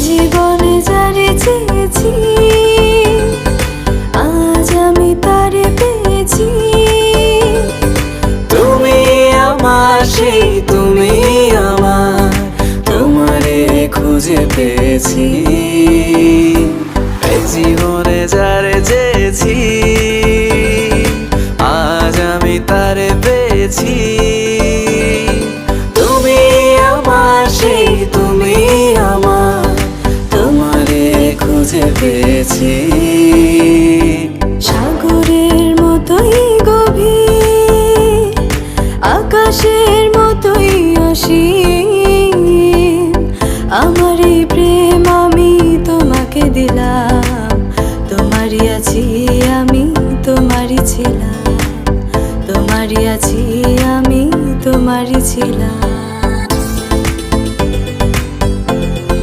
জীবনে যারে চেয়েছি আজ আমি তারে পেয়েছি। তুমি আমার সেই তুমি আমার, তোমারে খুঁজে পেয়েছি। এই জীবনে যারে চেয়েছি আজ আমি তারে পেয়েছি। তুমি আমার সেই তুমি আমার, তোমারে খুঁজে পেয়েছি। সাগরের মতোই গভীর, আকাশের মতোই অসীম, আমার এই প্রেম আমি তোমাকে দিলাম। তোমারই আছি আমি, তোমারই ছিলাম, তোমারই আছি আমি, তোমারই ছিলাম।